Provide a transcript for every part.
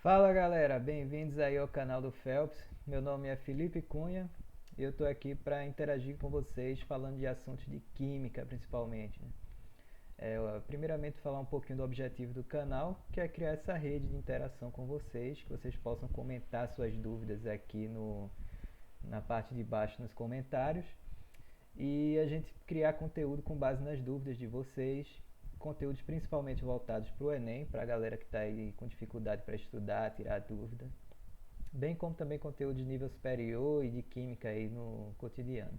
Fala galera, bem-vindos aí ao canal do Phelps. Meu nome é Felipe Cunha e eu estou aqui para interagir com vocês falando de assuntos de química principalmente, né? Primeiramente falar um pouquinho do objetivo do canal, que é criar essa rede de interação com vocês, que vocês possam comentar suas dúvidas aqui na parte de baixo nos comentários e a gente criar conteúdo com base nas dúvidas de vocês, conteúdos principalmente voltados para o Enem, para a galera que está aí com dificuldade para estudar, tirar dúvida, bem como também conteúdo de nível superior e de química aí no cotidiano.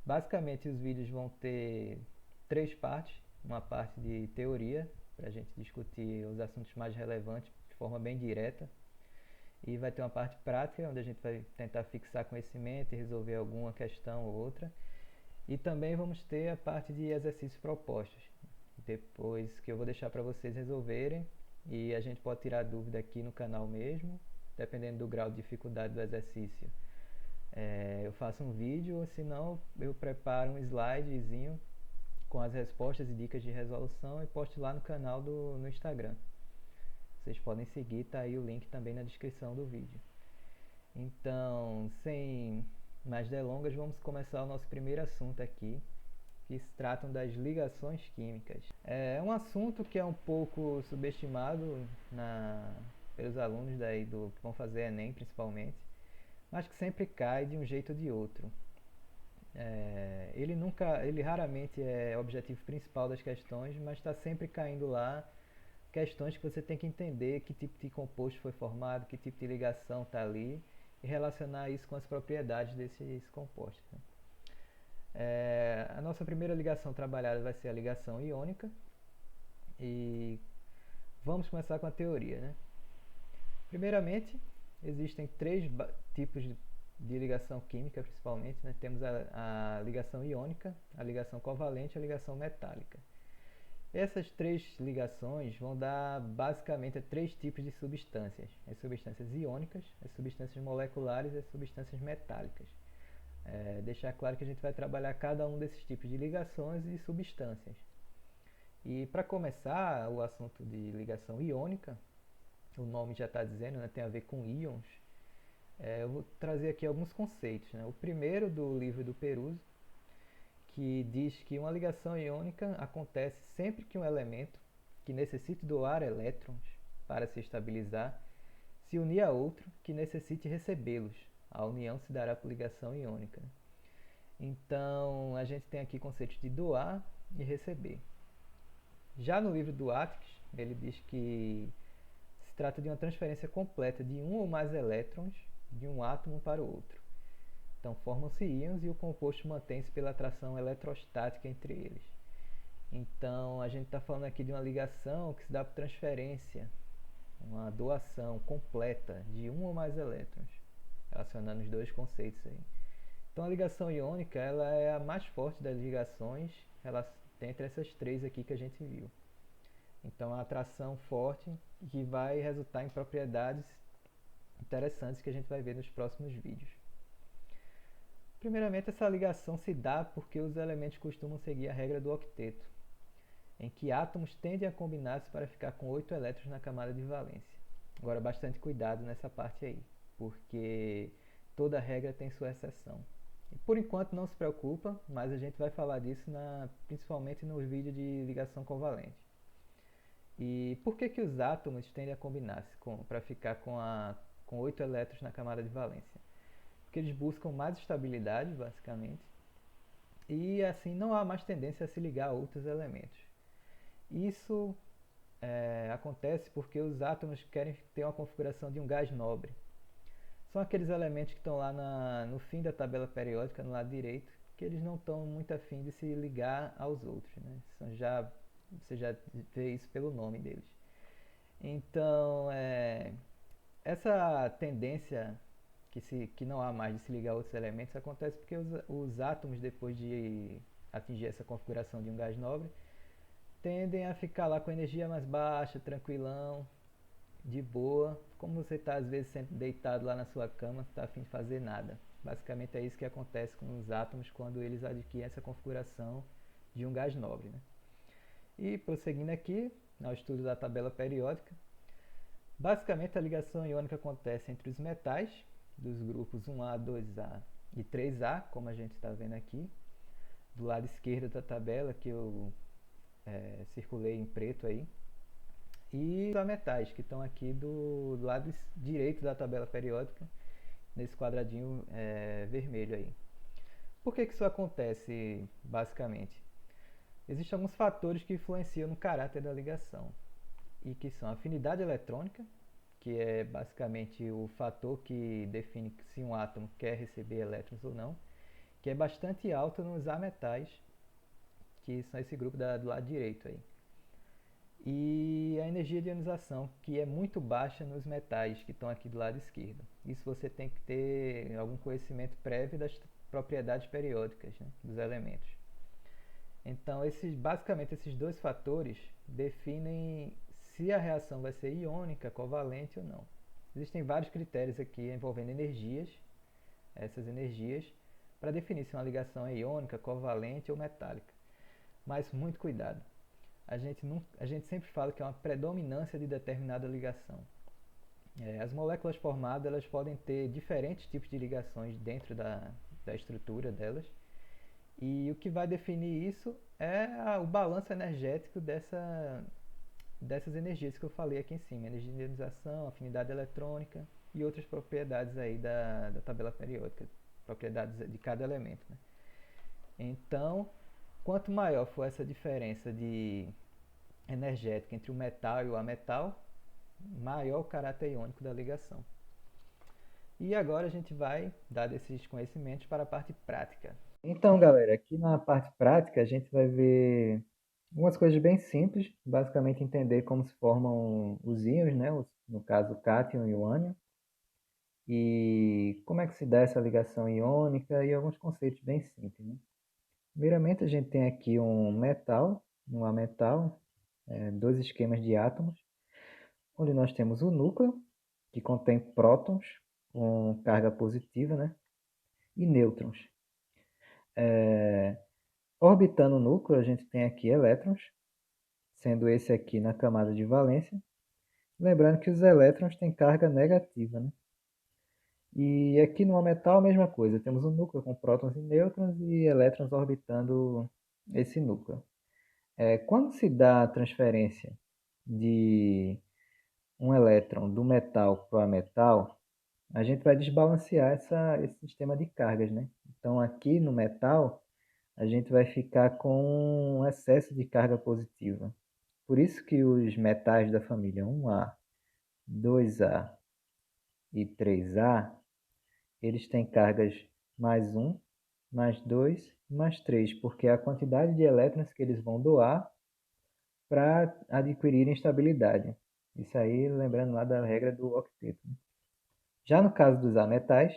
Basicamente os vídeos vão ter três partes, uma parte de teoria, para a gente discutir os assuntos mais relevantes de forma bem direta, e vai ter uma parte prática, onde a gente vai tentar fixar conhecimento e resolver alguma questão ou outra. E também vamos ter a parte de exercícios propostos, depois que eu vou deixar para vocês resolverem e a gente pode tirar dúvida aqui no canal mesmo, dependendo do grau de dificuldade do exercício. Eu faço um vídeo, ou se não, eu preparo um slidezinho com as respostas e dicas de resolução e posto lá no canal no Instagram. Vocês podem seguir, tá aí o link também na descrição do vídeo. Então, sem mais delongas, vamos começar o nosso primeiro assunto aqui, que se tratam das ligações químicas. É um assunto que é um pouco subestimado pelos alunos que vão fazer Enem principalmente, mas que sempre cai de um jeito ou de outro. Ele raramente é o objetivo principal das questões, mas está sempre caindo lá questões que você tem que entender que tipo de composto foi formado, que tipo de ligação está ali e relacionar isso com as propriedades desses compostos, né? A nossa primeira ligação trabalhada vai ser a ligação iônica e vamos começar com a teoria, né? Primeiramente, existem três tipos de ligação química, principalmente, né? Temos a ligação iônica, a ligação covalente e a ligação metálica. Essas três ligações vão dar basicamente três tipos de substâncias: as substâncias iônicas, as substâncias moleculares e as substâncias metálicas. Deixar claro que a gente vai trabalhar cada um desses tipos de ligações e substâncias. E para começar o assunto de ligação iônica, o nome já está dizendo, né, tem a ver com íons. Eu vou trazer aqui alguns conceitos, né? O primeiro do livro do Peruso, que diz que uma ligação iônica acontece sempre que um elemento que necessite doar elétrons para se estabilizar se unir a outro que necessite recebê-los. A união se dará por ligação iônica. Então, a gente tem aqui conceitos de doar e receber. Já no livro do Atkiss, ele diz que se trata de uma transferência completa de um ou mais elétrons de um átomo para o outro. Então, formam-se íons e o composto mantém-se pela atração eletrostática entre eles. Então, a gente está falando aqui de uma ligação que se dá por transferência, uma doação completa de um ou mais elétrons, relacionando os dois conceitos aí. Então, a ligação iônica ela é a mais forte das ligações entre essas três aqui que a gente viu. Então, a atração forte que vai resultar em propriedades interessantes que a gente vai ver nos próximos vídeos. Primeiramente, essa ligação se dá porque os elementos costumam seguir a regra do octeto, em que átomos tendem a combinar-se para ficar com 8 elétrons na camada de valência. Agora, bastante cuidado nessa parte aí, porque toda regra tem sua exceção. E por enquanto não se preocupa, mas a gente vai falar disso principalmente no vídeo de ligação covalente. E por que os átomos tendem a combinar-se para ficar com 8 elétrons na camada de valência? Porque eles buscam mais estabilidade, basicamente, e assim não há mais tendência a se ligar a outros elementos. Isso acontece porque os átomos querem ter uma configuração de um gás nobre. São aqueles elementos que estão lá no fim da tabela periódica, no lado direito, que eles não estão muito afim de se ligar aos outros, né? Você já vê isso pelo nome deles. Então, essa tendência que não há mais de se ligar a outros elementos acontece porque os átomos, depois de atingir essa configuração de um gás nobre, tendem a ficar lá com energia mais baixa, tranquilão, de boa, como você está às vezes sempre deitado lá na sua cama, não está afim de fazer nada. Basicamente é isso que acontece com os átomos quando eles adquirem essa configuração de um gás nobre, né? E prosseguindo aqui, ao estudo da tabela periódica, Basicamente, a ligação iônica acontece entre os metais dos grupos 1A, 2A e 3A, como a gente está vendo aqui, do lado esquerdo da tabela que eu circulei em preto aí, e os ametais, que estão aqui do lado direito da tabela periódica, nesse quadradinho vermelho aí. Por que isso acontece, basicamente? Existem alguns fatores que influenciam no caráter da ligação, e que são a afinidade eletrônica, que é basicamente o fator que define se um átomo quer receber elétrons ou não, que é bastante alto nos ametais, que são esse grupo do lado direito aí. E a energia de ionização, que é muito baixa nos metais, que estão aqui do lado esquerdo. Isso você tem que ter algum conhecimento prévio das propriedades periódicas, né, dos elementos. Então, basicamente, esses dois fatores definem se a reação vai ser iônica, covalente ou não. Existem vários critérios aqui envolvendo energias, essas energias, para definir se uma ligação é iônica, covalente ou metálica. Mas muito cuidado. A gente sempre fala que é uma predominância de determinada ligação. As moléculas formadas elas podem ter diferentes tipos de ligações dentro da estrutura delas. E o que vai definir isso é o balanço energético dessas energias que eu falei aqui em cima. Energia de ionização, afinidade eletrônica e outras propriedades aí da tabela periódica. Propriedades de cada elemento. Né? Então, quanto maior for essa diferença de energética entre o metal e o ametal, maior o caráter iônico da ligação. E agora a gente vai dar esses conhecimentos para a parte prática. Então, galera, aqui na parte prática a gente vai ver algumas coisas bem simples, basicamente entender como se formam os íons, né? No caso, o cátion e o ânion, e como é que se dá essa ligação iônica e alguns conceitos bem simples. Né? Primeiramente, a gente tem aqui um metal, um ametal, dois esquemas de átomos, onde nós temos o núcleo, que contém prótons com carga positiva, né? E nêutrons. Orbitando o núcleo, a gente tem aqui elétrons, sendo esse aqui na camada de valência. Lembrando que os elétrons têm carga negativa, né? E aqui no metal a mesma coisa, temos um núcleo com prótons e nêutrons e elétrons orbitando esse núcleo. Quando se dá a transferência de um elétron do metal para o ametal, a gente vai desbalancear esse sistema de cargas, né? Então aqui no metal a gente vai ficar com um excesso de carga positiva. Por isso que os metais da família 1A, 2A e 3A, eles têm cargas mais 1, mais 2, mais 3, porque é a quantidade de elétrons que eles vão doar para adquirir estabilidade. Isso aí, lembrando lá da regra do octeto. Já no caso dos ametais,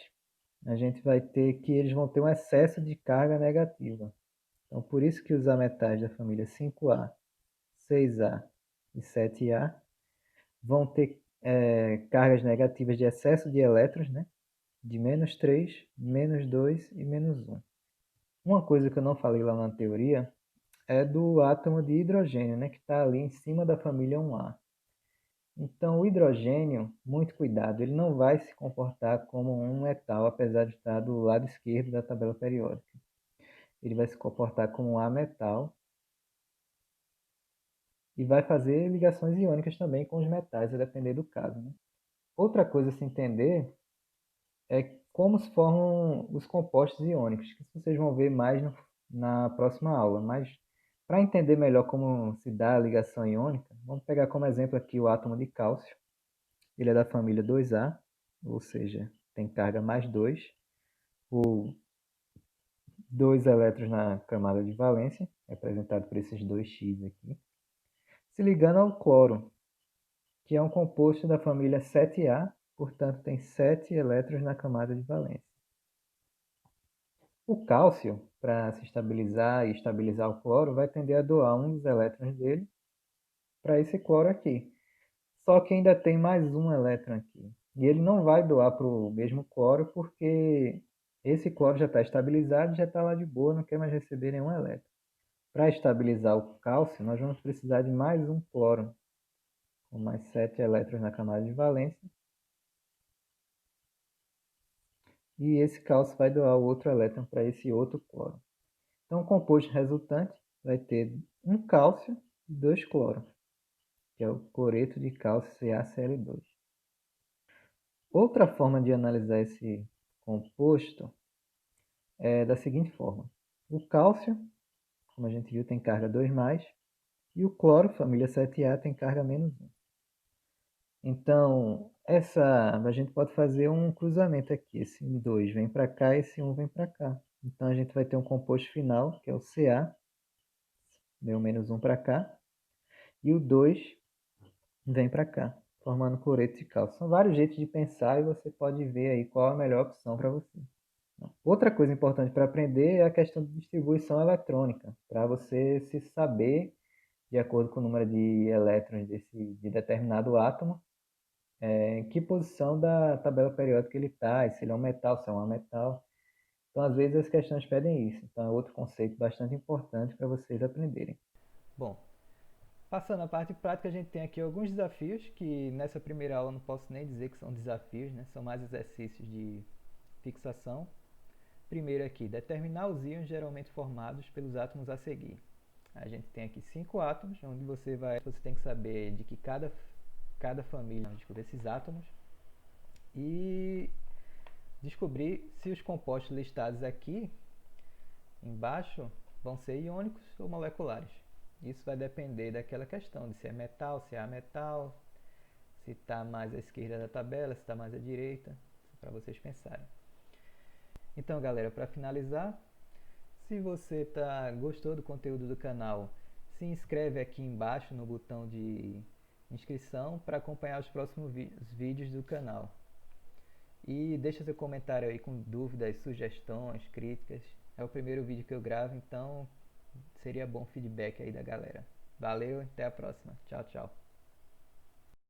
a gente vai ter que eles vão ter um excesso de carga negativa. Então, por isso que os ametais da família 5A, 6A e 7A vão ter cargas negativas de excesso de elétrons, né? De menos 3, menos 2 e menos 1. Uma coisa que eu não falei lá na teoria é do átomo de hidrogênio, né? Que está ali em cima da família 1A. Então, o hidrogênio, muito cuidado, ele não vai se comportar como um metal, apesar de estar do lado esquerdo da tabela periódica. Ele vai se comportar como um ametal e vai fazer ligações iônicas também com os metais, a depender do caso. Né? Outra coisa a se entender é como se formam os compostos iônicos, que vocês vão ver mais na próxima aula. Mas para entender melhor como se dá a ligação iônica, vamos pegar como exemplo aqui o átomo de cálcio. Ele é da família 2A, ou seja, tem carga mais 2, ou 2 elétrons na camada de valência, representado por esses 2x aqui, se ligando ao cloro, que é um composto da família 7A, portanto tem 7 elétrons na camada de valência. O cálcio, para se estabilizar e estabilizar o cloro, vai tender a doar um dos elétrons dele para esse cloro aqui. Só que ainda tem mais um elétron aqui. E ele não vai doar para o mesmo cloro porque esse cloro já está estabilizado, já está lá de boa, não quer mais receber nenhum elétron. Para estabilizar o cálcio, nós vamos precisar de mais um cloro. com mais 7 elétrons na camada de valência. E esse cálcio vai doar o outro elétron para esse outro cloro. Então, o composto resultante vai ter um cálcio e 2 cloros, que é o cloreto de cálcio CaCl2. Outra forma de analisar esse composto é da seguinte forma. O cálcio, como a gente viu, tem carga 2+, e o cloro, família 7A, tem carga -1. Então, a gente pode fazer um cruzamento aqui. Esse 2 vem para cá, esse 1 vem para cá. Então, a gente vai ter um composto final, que é o Ca, deu -1 para cá, e o 2 vem para cá, formando cloreto de cálcio. São vários jeitos de pensar e você pode ver aí qual a melhor opção para você. Outra coisa importante para aprender é a questão de distribuição eletrônica, para você se saber, de acordo com o número de elétrons de determinado átomo, em que posição da tabela periódica ele está, se ele é um metal, se é um ametal. Então, às vezes, as questões pedem isso. Então, é outro conceito bastante importante para vocês aprenderem. Bom, passando a parte prática, a gente tem aqui alguns desafios que nessa primeira aula eu não posso nem dizer que são desafios, né? São mais exercícios de fixação. Primeiro aqui, determinar os íons geralmente formados pelos átomos a seguir. A gente tem aqui 5 átomos, onde você tem que saber de que cada família desses átomos e descobrir se os compostos listados aqui embaixo vão ser iônicos ou moleculares. Isso vai depender daquela questão de se é metal, se é ametal, se está mais à esquerda da tabela, se está mais à direita, para vocês pensarem. Então, galera, para finalizar, se você gostou do conteúdo do canal, se inscreve aqui embaixo no botão de inscrição para acompanhar os próximos vídeos do canal. E deixa seu comentário aí com dúvidas, sugestões, críticas. É o primeiro vídeo que eu gravo, então seria bom feedback aí da galera. Valeu, até a próxima. Tchau, tchau.